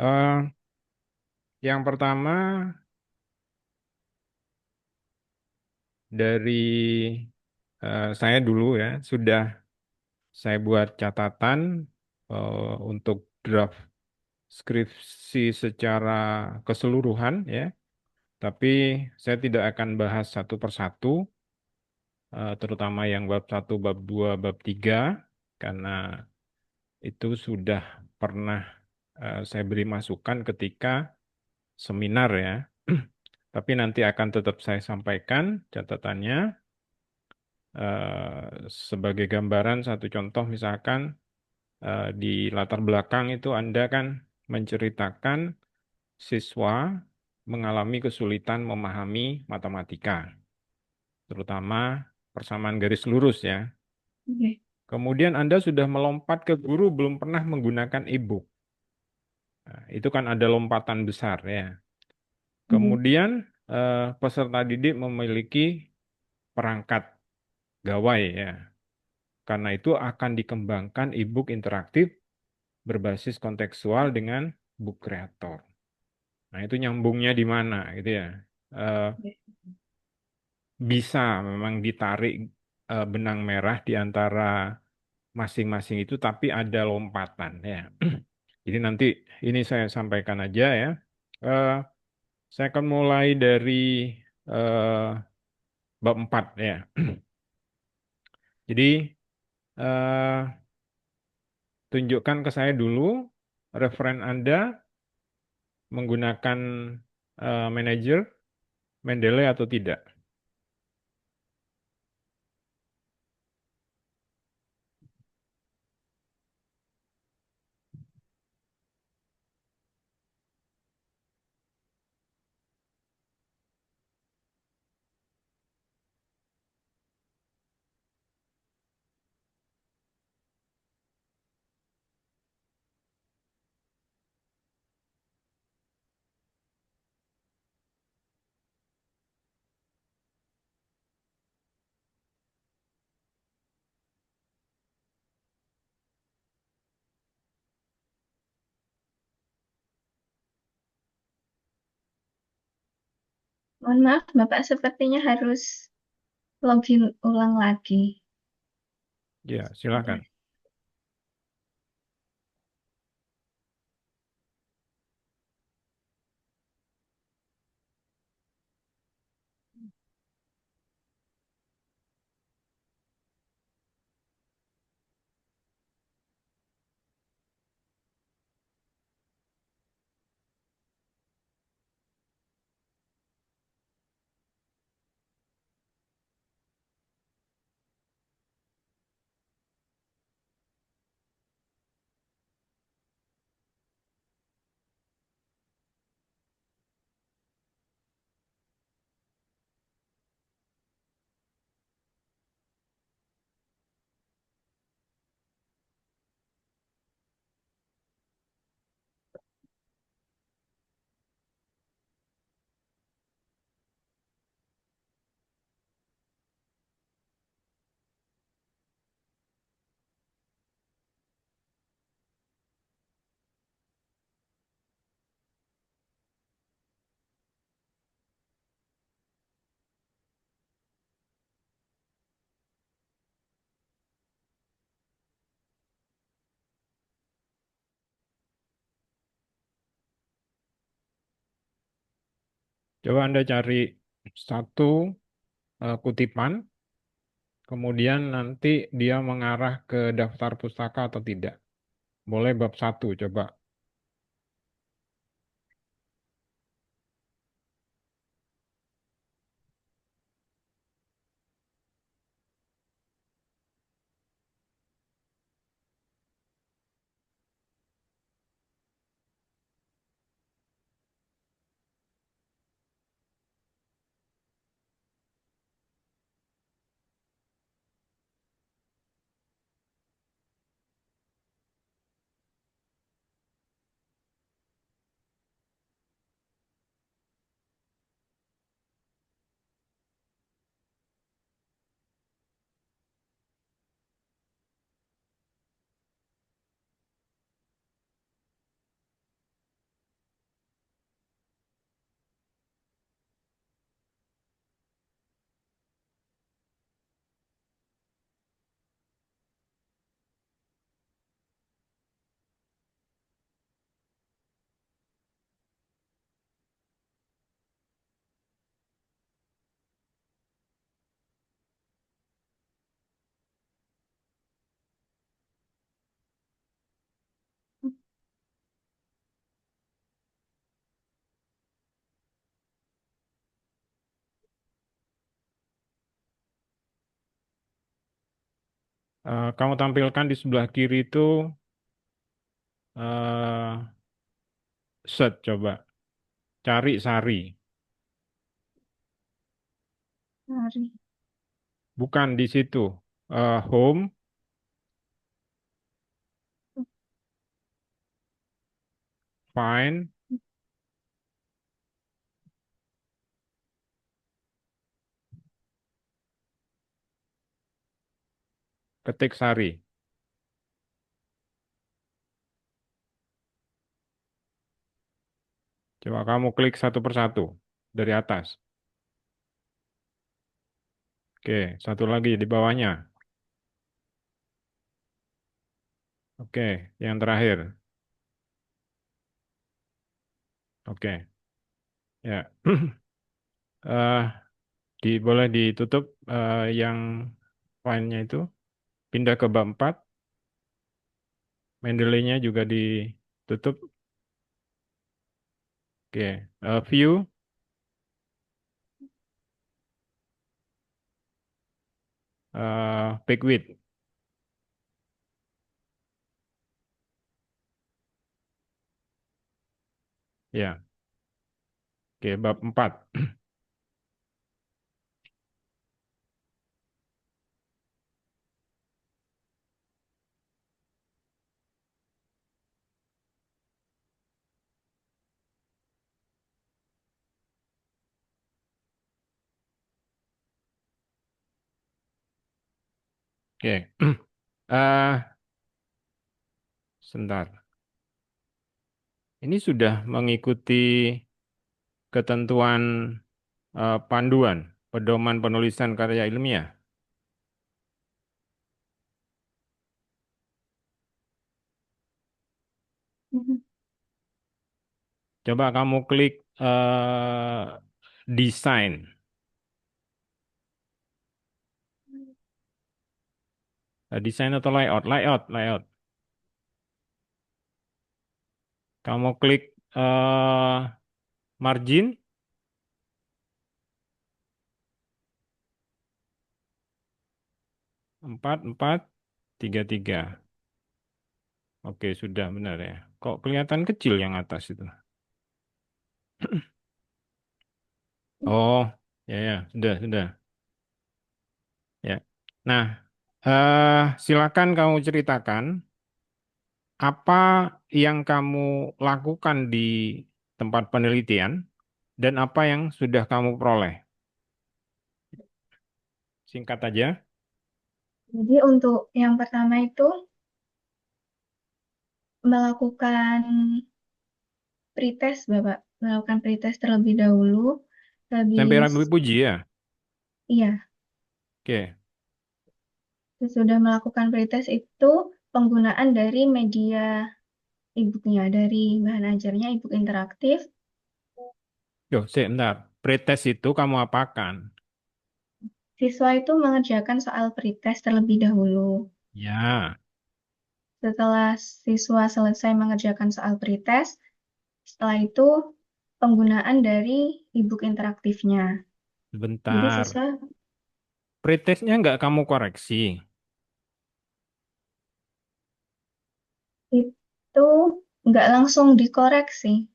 Eh, yang pertama dari saya dulu ya, sudah saya buat catatan untuk draft skripsi secara keseluruhan ya, tapi saya tidak akan bahas satu persatu, terutama yang bab satu, bab 2, bab 3, karena itu sudah pernah saya beri masukan ketika seminar ya. Tapi nanti akan tetap saya sampaikan catatannya sebagai gambaran satu contoh misalkan di latar belakang itu Anda kan menceritakan siswa mengalami kesulitan memahami matematika, terutama persamaan garis lurus ya. Oke. Kemudian Anda sudah melompat ke guru belum pernah menggunakan e-book. Nah, itu kan ada lompatan besar ya. Mhm. Kemudian peserta didik memiliki perangkat gawai ya. Karena itu akan dikembangkan e-book interaktif berbasis kontekstual dengan book creator. Nah, itu nyambungnya di mana gitu ya. Eh, Oke. Bisa memang ditarik benang merah di antara masing-masing itu, tapi ada lompatan ya. Jadi nanti ini saya sampaikan aja ya. Eh, saya akan mulai dari eh, bab 4 ya. Jadi eh, tunjukkan ke saya dulu referen Anda menggunakan manajer Mendeley atau tidak. Mohon maaf, Bapak sepertinya harus login ulang lagi. Ya, Sebentar. silakan. Coba Anda cari satu kutipan, kemudian nanti dia mengarah ke daftar pustaka atau tidak. Boleh bab satu, coba. Kamu tampilkan di sebelah kiri itu eh, set coba cari Sari. Mari. Bukan di situ. Home, find, ketik Sari. Coba kamu klik satu persatu dari atas. Oke, satu lagi di bawahnya. Oke, yang terakhir. Oke, ya. Eh, boleh ditutup yang file-nya itu. Pindah ke bab 4. Mendeley-nya juga ditutup. Oke, view, pick width. Ya, oke, bab 4. Oke. Sebentar. Ini sudah mengikuti ketentuan panduan pedoman penulisan karya ilmiah. Mhm. Coba kamu klik desain. Desain atau layout? Layout. Kamu klik margin, 4 4 3 3. Oke, sudah benar ya. Kok kelihatan kecil yang atas itu? Oh, ya ya, sudah. Ya. Nah, silakan kamu ceritakan apa yang kamu lakukan di tempat penelitian dan apa yang sudah kamu peroleh. Singkat aja. Jadi untuk yang pertama itu melakukan pretest, Bapak. Melakukan pretest terlebih dahulu. Sampai Habis, Rabi Puji ya. iya, Oke. sesudah melakukan pretest itu penggunaan dari media e-booknya, dari bahan ajarnya e-book interaktif. Yo, sebentar. Pretest itu kamu apakan? Siswa itu mengerjakan soal pretest terlebih dahulu. Ya, Setelah siswa selesai mengerjakan soal pretest, setelah itu penggunaan dari e-book interaktifnya. Jadi sebentar. siswa Pretestnya nggak kamu koreksi. itu nggak langsung dikoreksi.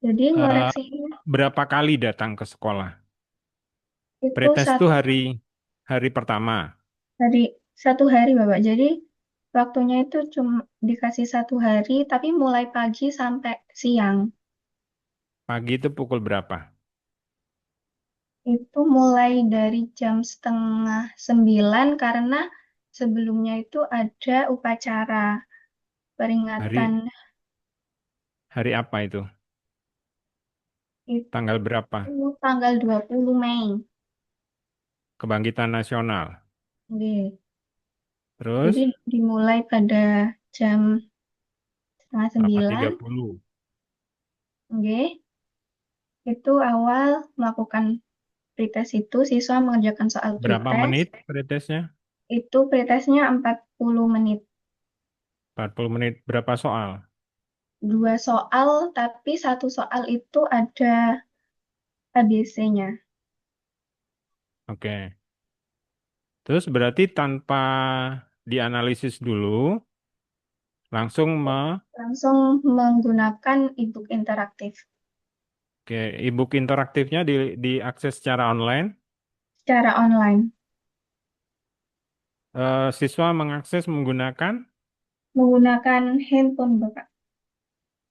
Jadi Eh, ngoreksinya berapa kali datang ke sekolah? itu Pretest itu hari pertama. hari, satu hari, Bapak. Jadi waktunya itu cuma dikasih satu hari, tapi mulai pagi sampai siang. Pagi itu pukul berapa? Itu mulai dari jam setengah 9 karena sebelumnya itu ada upacara peringatan Hari hari apa itu? Tanggal berapa? itu tanggal 20 Mei. Kebangkitan Nasional. Oke. Jadi Terus dimulai pada jam setengah delapan sembilan. tiga puluh. Oke. Itu awal melakukan pretest itu siswa mengerjakan soal Berapa pretest. menit pretestnya? Itu pretestnya 40 menit. 40 menit. Berapa soal? Dua soal, tapi satu soal itu ada ABC-nya. Oke. Terus berarti tanpa dianalisis dulu, langsung Langsung menggunakan e-book interaktif oke, e-book interaktifnya diakses secara online. secara online. Siswa mengakses menggunakan, Menggunakan handphone, Bapak.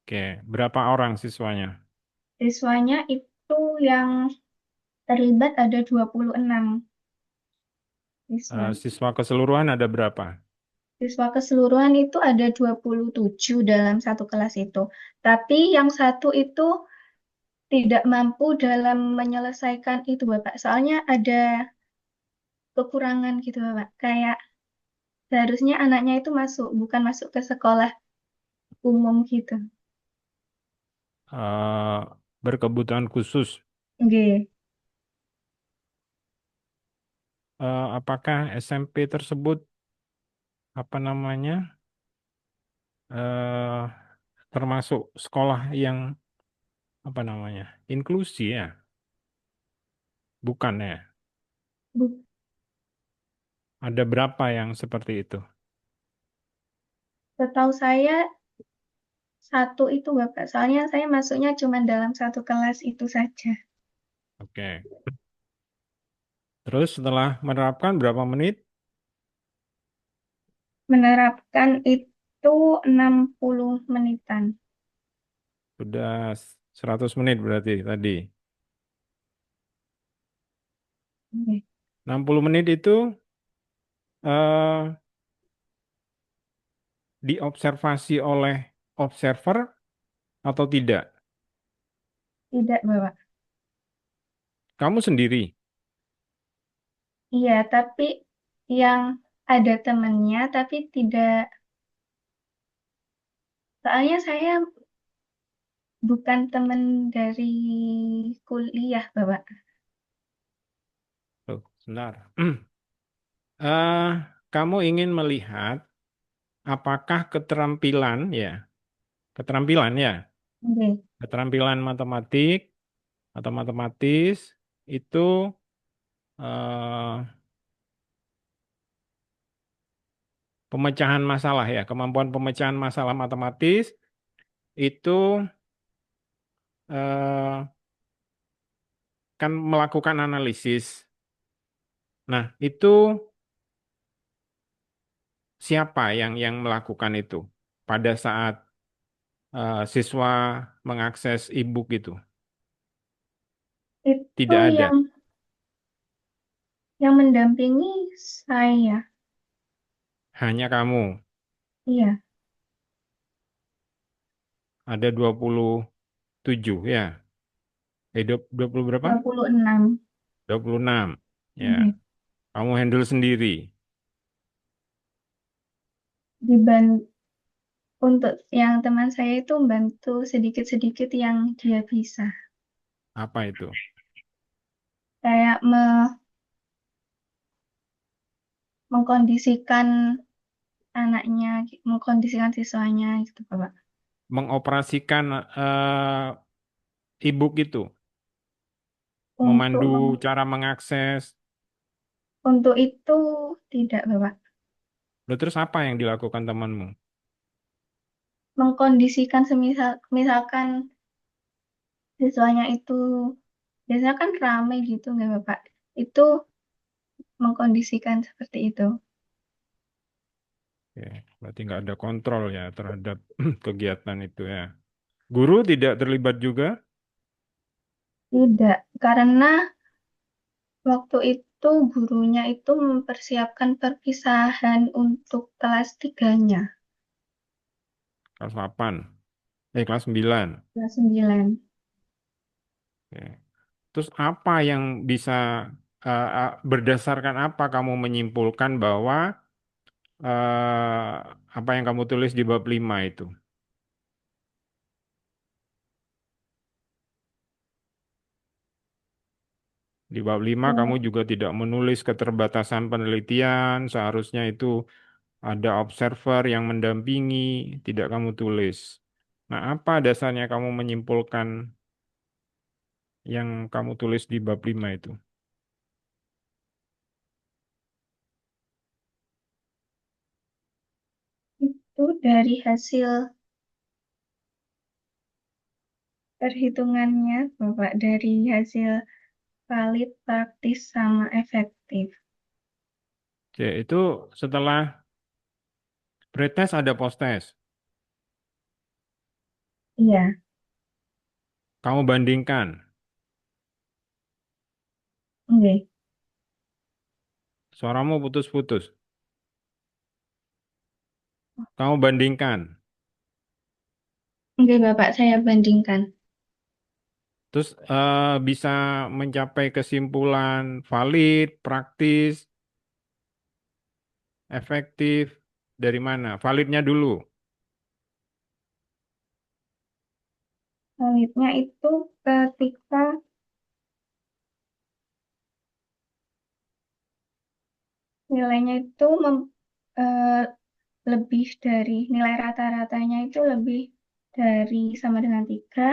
oke, berapa orang siswanya? Siswanya itu yang terlibat ada 26 siswa. Siswa keseluruhan ada berapa? Siswa keseluruhan itu ada 27 dalam satu kelas itu. Tapi yang satu itu tidak mampu dalam menyelesaikan itu, Bapak. Soalnya ada kekurangan gitu, Bapak. Kayak seharusnya anaknya itu masuk, bukan masuk ke sekolah umum gitu. Eh, Berkebutuhan khusus. Oke, Apakah SMP tersebut apa namanya eh termasuk sekolah yang apa namanya inklusi ya? Bukan ya? Bu, Ada berapa yang seperti itu? setahu saya satu itu, Bapak. Soalnya saya masuknya cuma dalam satu kelas itu saja. Oke. Terus setelah menerapkan berapa menit? Menerapkan itu 60 menitan. Sudah 100 menit berarti tadi. Oke. 60 menit itu eh, diobservasi oleh observer atau tidak? Tidak, Bapak. Kamu sendiri. Iya, tapi yang ada temannya, tapi tidak. Soalnya saya bukan teman dari kuliah, Bapak. Tuh, sebentar. Eh, Kamu ingin melihat apakah keterampilan ya, Oke. keterampilan matematik atau matematis itu eh, pemecahan masalah ya, kemampuan pemecahan masalah matematis itu eh, kan melakukan analisis. Nah, itu siapa yang melakukan itu pada saat siswa mengakses e-book itu? Itu Tidak ada, yang mendampingi saya. hanya kamu. Iya, Ada 27 ya. 20 berapa? 26. 26. Ya, Oke. kamu handle sendiri. Diban untuk yang teman saya itu bantu sedikit-sedikit yang dia bisa. Apa itu? Kayak mengkondisikan anaknya, mengkondisikan siswanya gitu, Bapak. Mengoperasikan e-book itu, Untuk memandu cara mengakses. untuk itu tidak, Bapak. Lalu terus apa yang dilakukan temanmu? Mengkondisikan misalkan siswanya itu biasanya kan ramai gitu nggak, Bapak? Itu mengkondisikan seperti itu. Oke, berarti nggak ada kontrol ya terhadap kegiatan itu ya. Guru tidak terlibat juga. Tidak, karena waktu itu gurunya itu mempersiapkan perpisahan untuk kelas tiganya, Kelas 8, kelas 9. kelas 9. Oke. Terus apa yang bisa berdasarkan apa kamu menyimpulkan bahwa apa yang kamu tulis di bab 5 itu? Di bab 5 kamu Eh, juga tidak menulis keterbatasan penelitian, seharusnya itu ada observer yang mendampingi, tidak kamu tulis. Nah, apa dasarnya kamu menyimpulkan yang kamu tulis di bab 5 itu? itu dari hasil perhitungannya, Bapak, dari hasil valid, praktis, sama efektif. Oke, itu setelah pretest ada posttest. Iya, Kamu bandingkan. oke. Suaramu putus-putus. Kamu bandingkan. Oke, Bapak, saya bandingkan. Terus bisa mencapai kesimpulan valid, praktis, efektif. Dari mana? Validnya dulu. Validnya itu ketika nilainya itu eh, lebih dari nilai rata-ratanya itu lebih dari sama dengan 3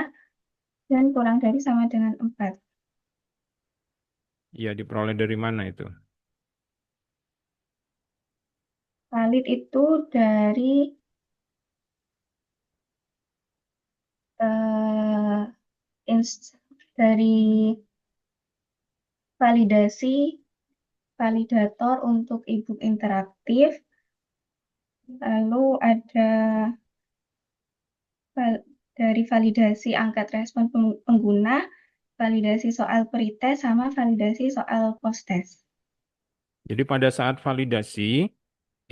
dan kurang dari sama dengan 4. Iya, diperoleh dari mana itu? Valid itu dari eh, dari validasi validator untuk e-book interaktif, lalu ada val- dari validasi angkat respon pengguna, validasi soal pretest, sama validasi soal post-test. Jadi pada saat validasi,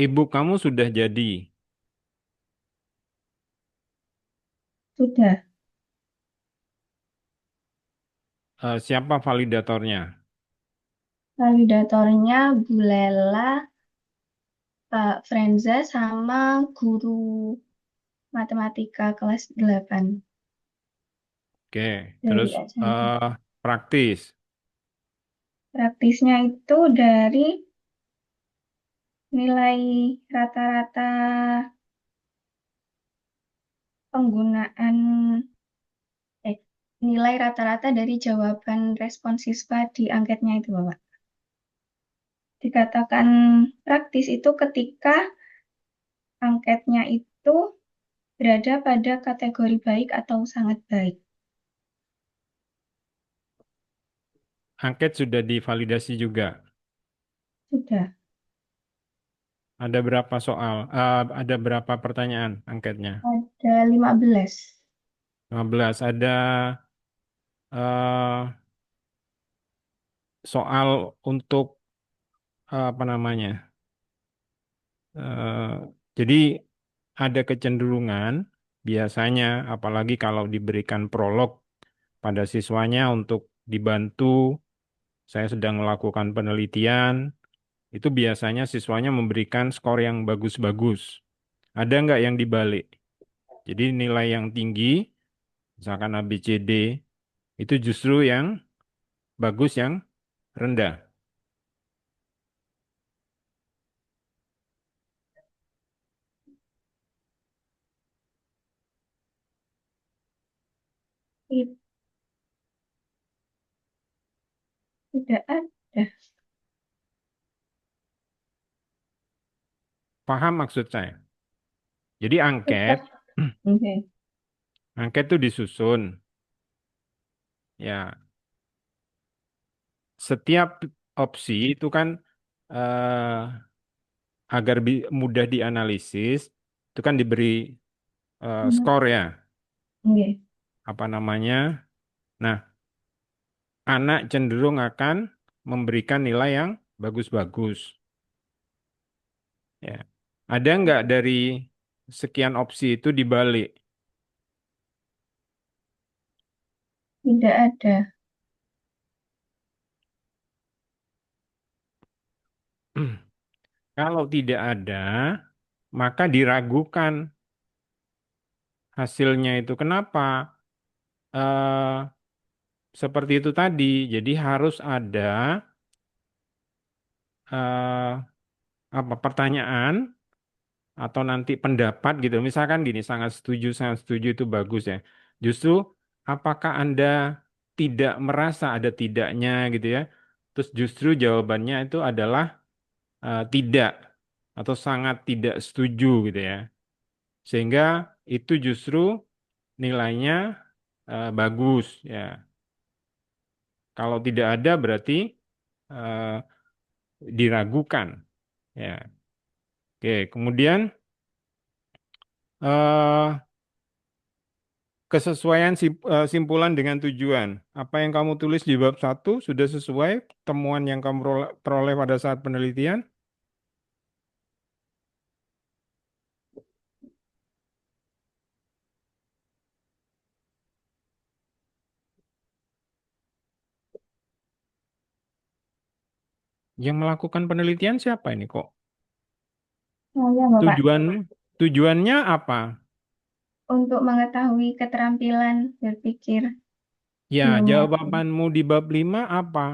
ibu kamu sudah jadi. Sudah. Siapa validatornya? Validatornya Bu Lela, Pak Frenza, sama guru matematika kelas 8 Oke, dari terus SMP. eh, praktis. Praktisnya itu dari nilai rata-rata penggunaan, eh, nilai rata-rata dari jawaban respon siswa di angketnya itu, Bapak. Dikatakan praktis itu ketika angketnya itu berada pada kategori baik atau sangat baik. Angket sudah divalidasi juga. Sudah. Ada berapa soal? Ada berapa pertanyaan angketnya? Ada 15. 15. Ada eh, soal untuk apa namanya? Eh, jadi ada kecenderungan biasanya, apalagi kalau diberikan prolog pada siswanya untuk dibantu, saya sedang melakukan penelitian, itu biasanya siswanya memberikan skor yang bagus-bagus. Ada nggak yang dibalik? Jadi nilai yang tinggi, misalkan A, B, C, D, itu justru yang bagus yang rendah. Itu tidak ada. Paham maksud saya? Jadi angket, Tidak. Oke. angket itu disusun. Ya, setiap opsi itu kan agar mudah dianalisis, itu kan diberi Hmm. skor ya, Oke. apa namanya. Nah, anak cenderung akan memberikan nilai yang bagus-bagus. Ya. Ada nggak dari sekian opsi itu dibalik? Tidak ada. Kalau tidak ada, maka diragukan hasilnya itu. Kenapa? Eh, seperti itu tadi. Jadi harus ada eh, apa pertanyaan atau nanti pendapat gitu. Misalkan gini, sangat setuju itu bagus ya. Justru apakah Anda tidak merasa ada tidaknya gitu ya? Terus justru jawabannya itu adalah tidak atau sangat tidak setuju gitu ya. sehingga itu justru nilainya bagus ya. Kalau tidak ada berarti eh, diragukan ya. Oke, kemudian eh, kesesuaian simpulan dengan tujuan. Apa yang kamu tulis di bab satu sudah sesuai temuan yang kamu peroleh pada saat penelitian? Yang melakukan penelitian siapa ini kok? Oh ya, Bapak. Tujuan tujuannya apa? Untuk mengetahui keterampilan berpikir Ya, ilmiah jawabanmu di bab 5 apa?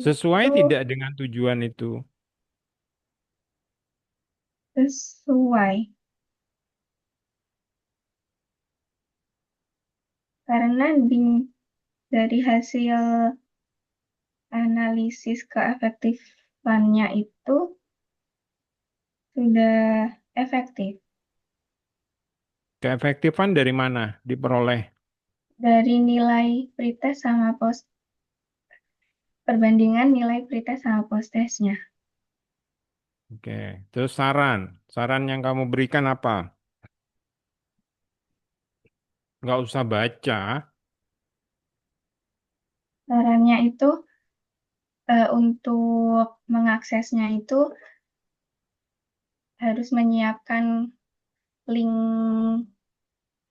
Sesuai itu tidak dengan tujuan itu? sesuai karena dari hasil analisis keefektifannya itu sudah efektif Keefektifan dari mana diperoleh? dari nilai pretest sama post perbandingan nilai pretest sama posttestnya. Oke, terus saran yang kamu berikan apa? Nggak usah baca, Sarannya itu untuk mengaksesnya itu harus menyiapkan link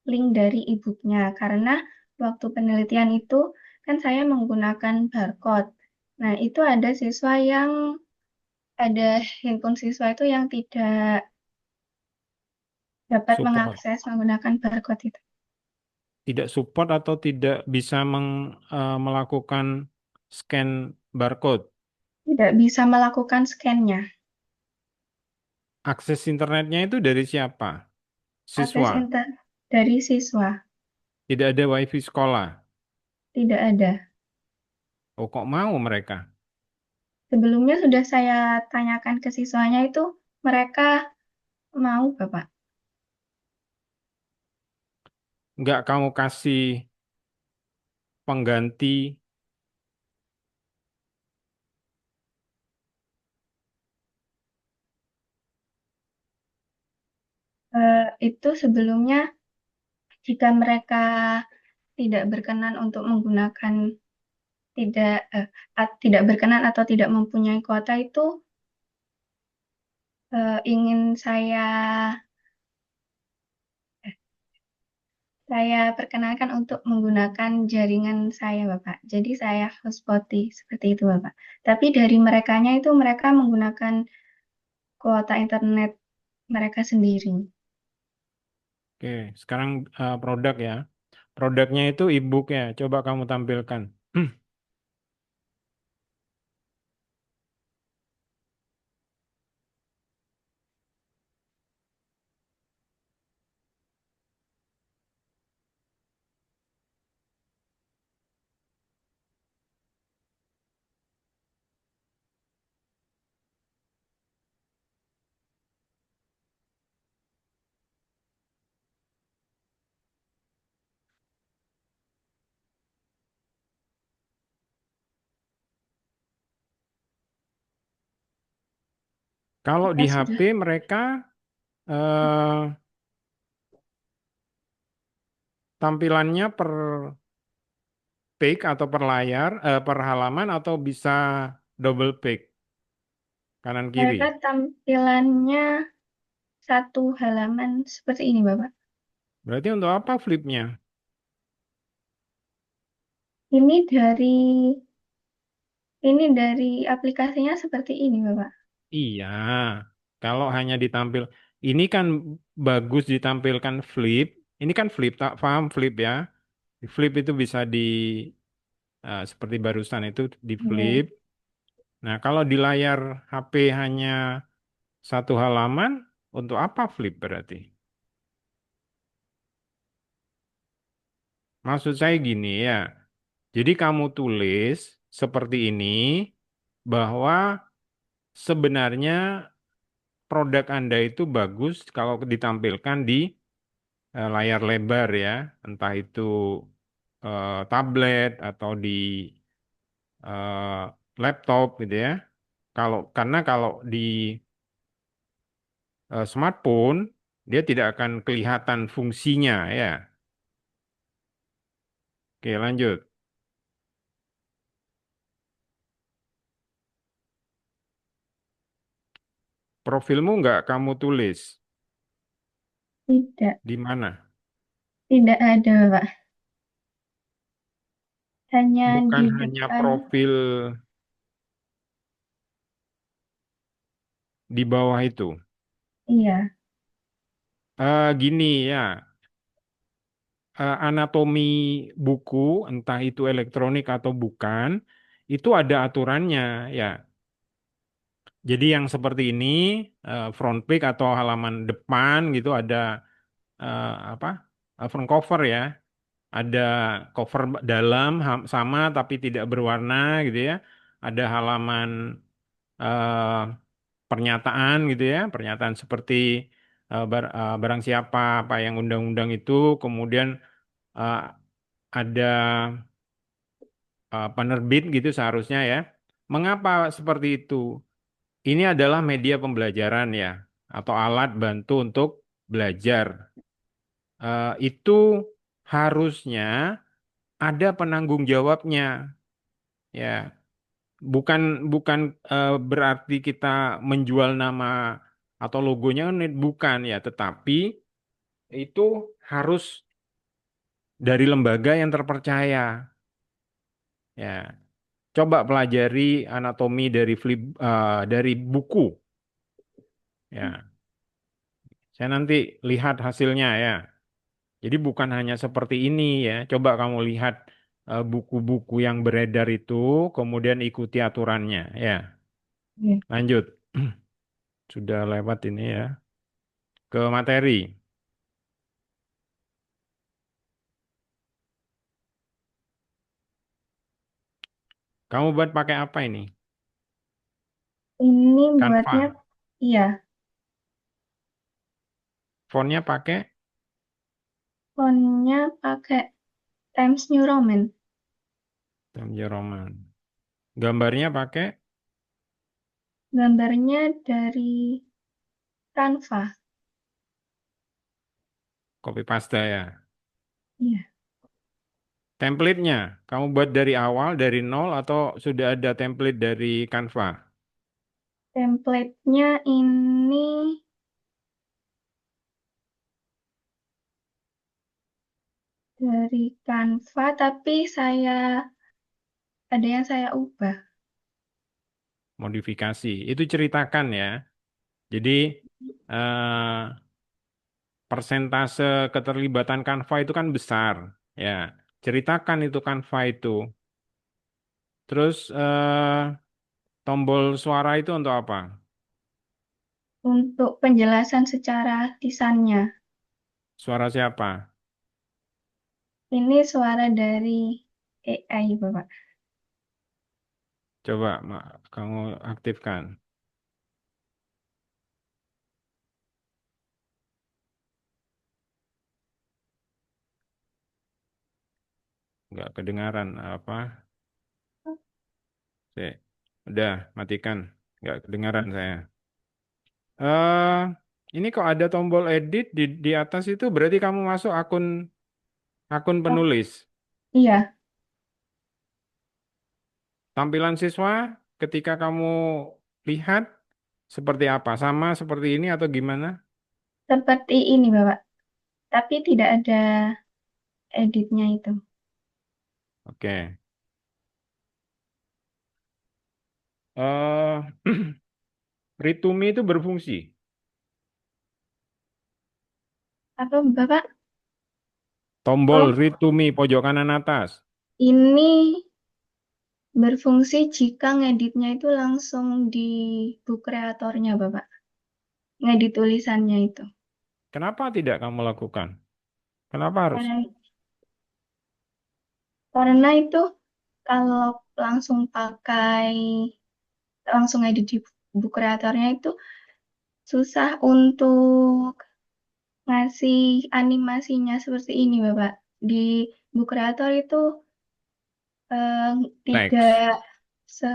link dari e-booknya karena waktu penelitian itu kan saya menggunakan barcode. Nah, itu ada handphone siswa itu yang tidak dapat support. mengakses menggunakan barcode itu. Tidak support atau tidak bisa melakukan scan barcode. Tidak bisa melakukan scan-nya. Akses internetnya itu dari siapa? Akses Siswa. dari siswa Tidak ada wifi sekolah. tidak ada. Oh, kok mau mereka? Sebelumnya sudah saya tanyakan ke siswanya itu mereka mau, Bapak. Nggak kamu kasih pengganti. Itu sebelumnya jika mereka tidak berkenan untuk menggunakan tidak berkenan atau tidak mempunyai kuota itu ingin saya perkenalkan untuk menggunakan jaringan saya, Bapak. Jadi saya hotspoti seperti itu, Bapak. Tapi dari merekanya itu mereka menggunakan kuota internet mereka sendiri. Oke, sekarang produk ya. Produknya itu e-book ya. Coba kamu tampilkan. Kalau Kita di HP sudah mereka eh, tampilannya per page atau per layar, per halaman atau bisa double page kanan kiri. mereka tampilannya satu halaman seperti ini, Bapak. Berarti untuk apa flipnya? Ini dari ini dari aplikasinya seperti ini, Bapak. Iya, kalau hanya ditampil, ini kan bagus ditampilkan flip. Ini kan flip, tak paham flip ya. Di flip itu bisa seperti barusan itu di flip. Iya. Nah, kalau di layar HP hanya satu halaman, untuk apa flip berarti? Maksud saya gini ya. Jadi kamu tulis seperti ini bahwa sebenarnya produk Anda itu bagus kalau ditampilkan di layar lebar ya, entah itu tablet atau di eh, laptop gitu ya. Karena kalau di smartphone dia tidak akan kelihatan fungsinya ya. Oke, lanjut. Profilmu nggak kamu tulis Tidak, di mana? tidak ada, Pak. Hanya Bukan di hanya depan, profil di bawah itu. iya. Gini ya, anatomi buku, entah itu elektronik atau bukan, itu ada aturannya ya. Jadi yang seperti ini, front page atau halaman depan gitu ada apa? Front cover ya. Ada cover dalam sama tapi tidak berwarna gitu ya. Ada halaman eh, pernyataan gitu ya, pernyataan seperti barang siapa apa yang undang-undang itu, kemudian eh, ada penerbit gitu seharusnya ya. Mengapa seperti itu? Ini adalah media pembelajaran ya, atau alat bantu untuk belajar. Itu harusnya ada penanggung jawabnya ya. Bukan bukan berarti kita menjual nama atau logonya bukan ya, tetapi itu harus dari lembaga yang terpercaya ya. Coba pelajari anatomi dari buku ya. Saya nanti lihat hasilnya ya. Jadi bukan hanya seperti ini ya. Coba kamu lihat buku-buku yang beredar itu, kemudian ikuti aturannya ya. Iya. Lanjut. Sudah lewat ini ya. Ke materi. Kamu buat pakai apa ini? Ini buatnya, Canva. iya. Fontnya pakai Fontnya pakai Times New Roman. Times New Roman. Gambarnya pakai Gambarnya dari Canva. copy paste ya. Iya. Template-nya, kamu buat dari awal, dari nol, atau sudah ada template dari Canva? Template-nya ini dari Canva, tapi ada yang saya ubah. Modifikasi. Itu ceritakan ya. Jadi, eh, persentase keterlibatan Canva itu kan besar. Ya, ceritakan itu Canva itu. Terus, tombol suara itu untuk apa? Untuk penjelasan secara lisannya. Suara siapa? Ini suara dari AI, Bapak. Coba, kamu aktifkan. Nggak kedengaran apa? Sih. Udah, matikan. Nggak kedengaran saya. eh ini kok ada tombol edit di atas itu berarti kamu masuk akun akun Oh, penulis. iya, Tampilan siswa ketika kamu lihat seperti apa? Sama seperti ini atau gimana? seperti ini, Bapak. Tapi tidak ada editnya itu. Oke. eh Read to Me itu berfungsi. Apa, Bapak? Tombol Oh, Read to Me pojok kanan atas. ini berfungsi jika ngeditnya itu langsung di book kreatornya, Bapak. Ngedit tulisannya itu. Kenapa tidak kamu lakukan? Kenapa harus? Karena, karena itu kalau langsung pakai, langsung edit di book kreatornya itu susah untuk ngasih animasinya seperti ini, Bapak. Di Book Creator itu eh, Teks. tidak se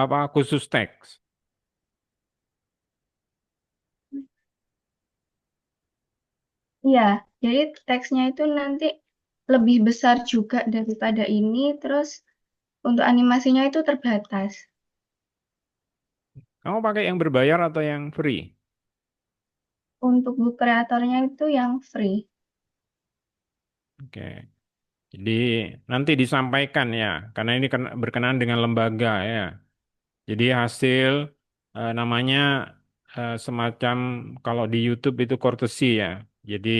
Apa khusus teks? Iya, jadi teksnya itu nanti lebih besar juga daripada ini, terus untuk animasinya itu terbatas. Kamu pakai yang berbayar atau yang free? Untuk book kreatornya itu yang free. Oke. Jadi nanti disampaikan ya, karena ini berkenaan dengan lembaga ya. Jadi hasil namanya semacam kalau di YouTube itu courtesy ya. Jadi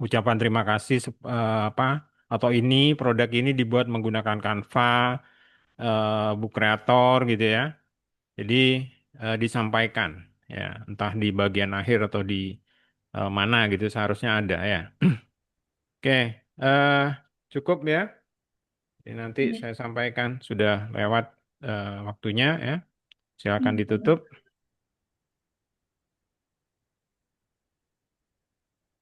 ucapan terima kasih apa atau ini produk ini dibuat menggunakan Canva, Book Creator gitu ya. Jadi disampaikan ya, entah di bagian akhir atau di mana gitu seharusnya ada ya. Oke, eh, cukup ya. Jadi nanti Iya. saya sampaikan sudah lewat waktunya ya. Silakan Hmm. ditutup.